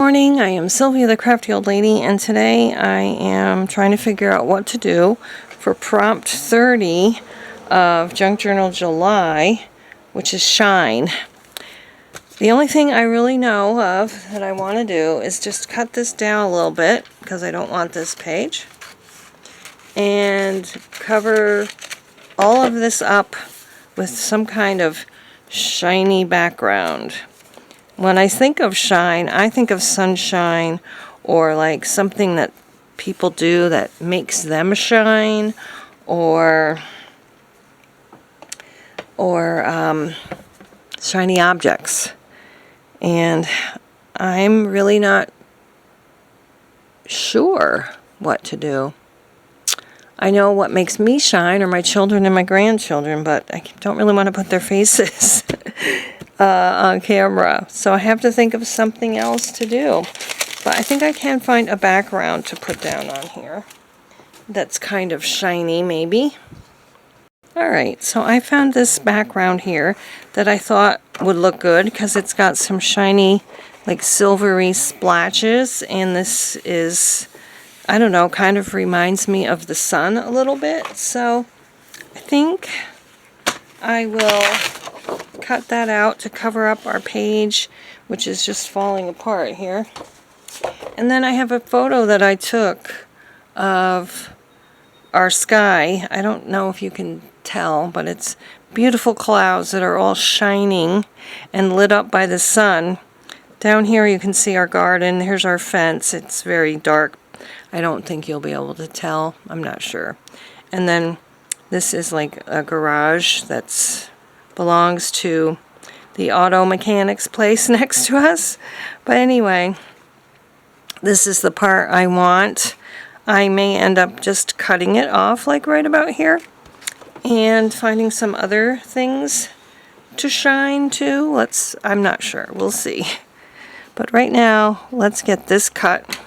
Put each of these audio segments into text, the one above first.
morning, I am Sylvia the Crafty Old Lady, and today I am trying to figure out what to do for prompt 30 of Junk Journal July, which is shine. The only thing I really know of that I want to do is just cut this down a little bit, because I don't want this page, and cover all of this up with some kind of shiny background. When I think of shine, I think of sunshine, or like something that people do that makes them shine, or shiny objects. And I'm really not sure what to do. I know what makes me shine are my children and my grandchildren, but I don't really want to put their faces on camera. So I have to think of something else to do. But I think I can find a background to put down on here that's kind of shiny, maybe. Alright, so I found this background here that I thought would look good because it's got some shiny, like silvery splashes, and this is, I don't know, kind of reminds me of the sun a little bit. So I think I will cut that out to cover up our page, which is just falling apart here. And then I have a photo that I took of our sky. I don't know if you can tell, but it's beautiful clouds that are all shining and lit up by the sun. Down here you can see our garden. Here's our fence. It's very dark. I don't think you'll be able to tell. I'm not sure. And then this is like a garage that's belongs to the auto mechanics place next to us. But anyway, this is the part I want. I may end up just cutting it off like right about here and finding some other things to shine to. I'm not sure. We'll see. But right now, let's get this cut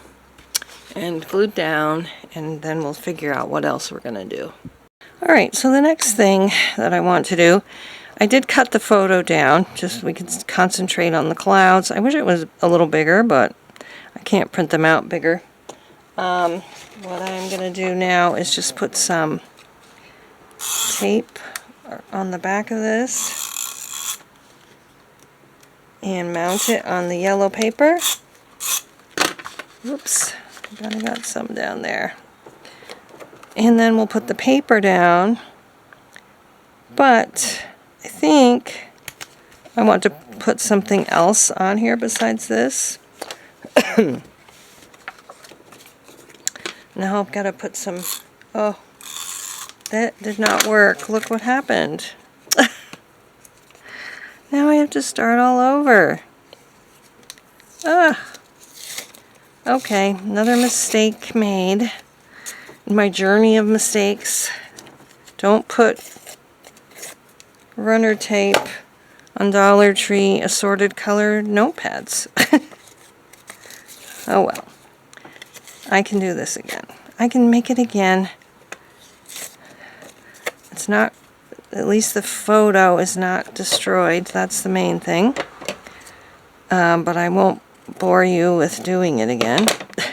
and glued down, and then we'll figure out what else we're going to do. Alright, so the next thing that I want to do, I did cut the photo down, just we can concentrate on the clouds. I wish it was a little bigger, but I can't print them out bigger. What I'm going to do now is just put some tape on the back of this and mount it on the yellow paper. Whoops, I got some down there. And then we'll put the paper down, but I think I want to put something else on here besides this. Now I've got to put some, oh, that did not work. Look what happened. Now I have to start all over. Okay, another mistake made in my journey of mistakes. Don't put runner tape on Dollar Tree assorted colored notepads. Oh well. I can do this again. I can make it again. It's not, at least the photo is not destroyed. That's the main thing. But I won't bore you with doing it again,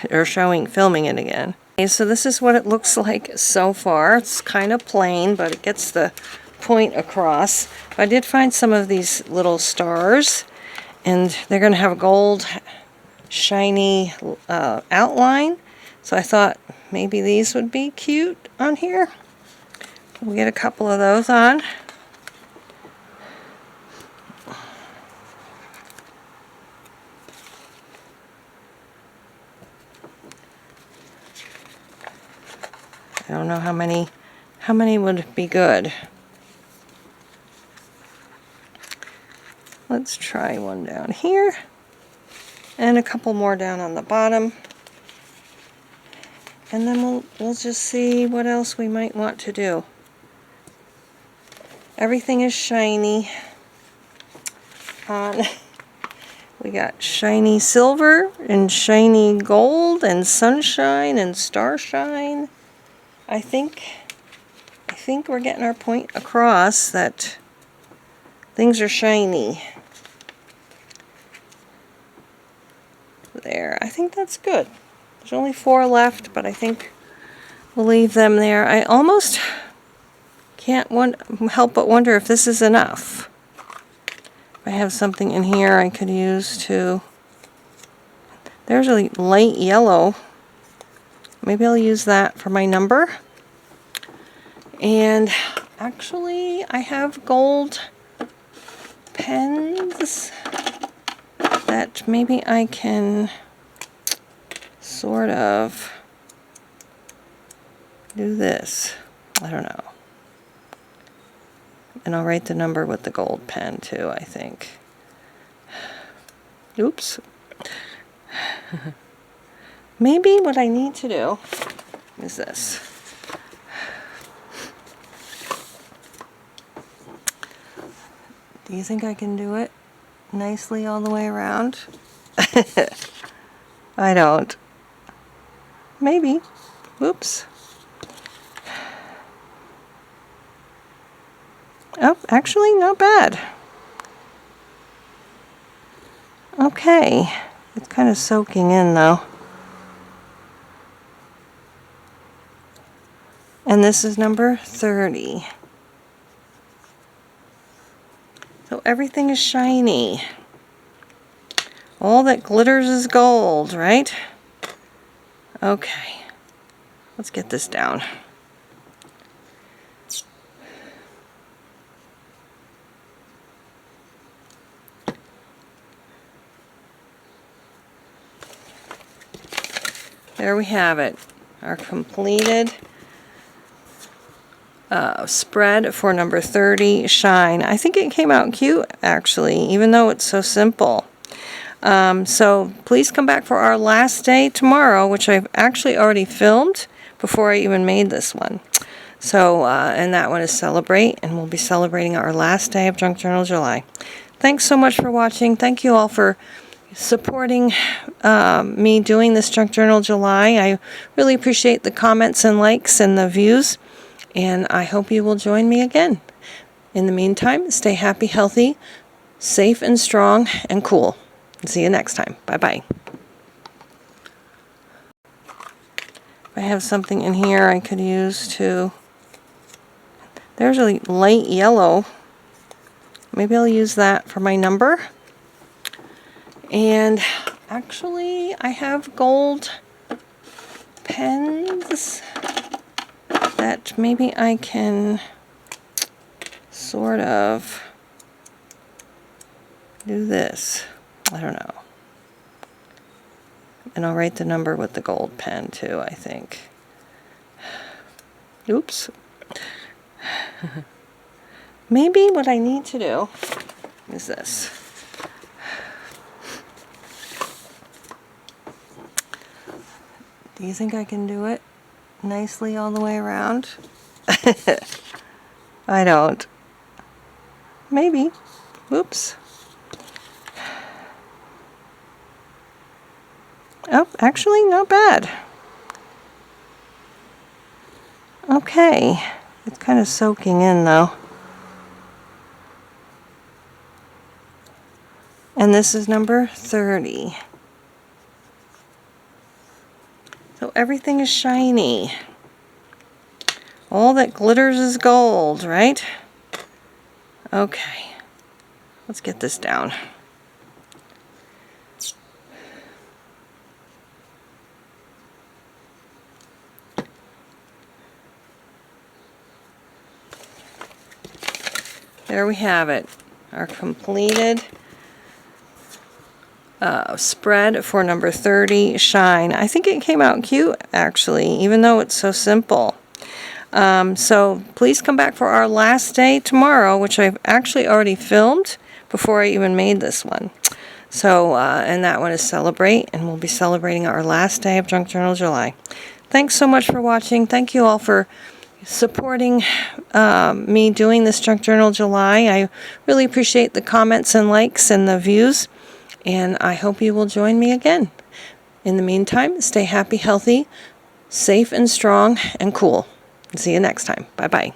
or filming it again. Okay, so this is what it looks like so far. It's kind of plain, but it gets the point across. I did find some of these little stars, and they're going to have a gold shiny outline. So I thought maybe these would be cute on here. We'll get a couple of those on. I don't know how many would be good. Let's try one down here and a couple more down on the bottom. And then we'll just see what else we might want to do. Everything is shiny. We got shiny silver and shiny gold and sunshine and starshine. I think we're getting our point across that things are shiny. There, I think that's good. There's only 4 left, but I think we'll leave them there. I almost can't help but wonder if this is enough. I have something in here I could use to... There's a light yellow. Maybe I'll use that for my number. And actually, I have gold pens that maybe I can sort of do this. I don't know. And I'll write the number with the gold pen too, I think. Oops. Maybe what I need to do is this. Do you think I can do it nicely all the way around? I don't. Maybe. Whoops. Oh, actually, not bad. Okay. It's kind of soaking in, though. And this is number 30. So everything is shiny. All that glitters is gold, right? Okay. Let's get this down. There we have it. Our completed spread for number 30, Shine. I think it came out cute, actually, even though it's so simple. So please come back for our last day tomorrow, which I've actually already filmed before I even made this one. So, and that one is Celebrate, and we'll be celebrating our last day of Junk Journal July. Thanks so much for watching. Thank you all for supporting me doing this Junk Journal July. I really appreciate the comments and likes and the views, and I hope you will join me again. In the meantime, stay happy, healthy, safe and strong, and cool. See you next time. Bye-bye. I have something in here I could use to... There's a light yellow. Maybe I'll use that for my number. And actually, I have gold pens that maybe I can sort of do this. I don't know. And I'll write the number with the gold pen too, I think. Oops. Maybe what I need to do is this. Do you think I can do it nicely all the way around? I don't. Maybe. Whoops. Oh, actually, not bad. Okay. It's kind of soaking in, though. And this is number 30. So everything is shiny. All that glitters is gold, right? Okay. Let's get this down. There we have it. Our completed spread for number 30, Shine. I think it came out cute, actually, even though it's so simple. So please come back for our last day tomorrow, which I've actually already filmed before I even made this one. So, and that one is Celebrate, and we'll be celebrating our last day of Junk Journal July. Thanks so much for watching. Thank you all for supporting me doing this Junk Journal July. I really appreciate the comments and likes and the views, and I hope you will join me again. In the meantime, stay happy, healthy, safe and strong, and cool. See you next time. Bye-bye.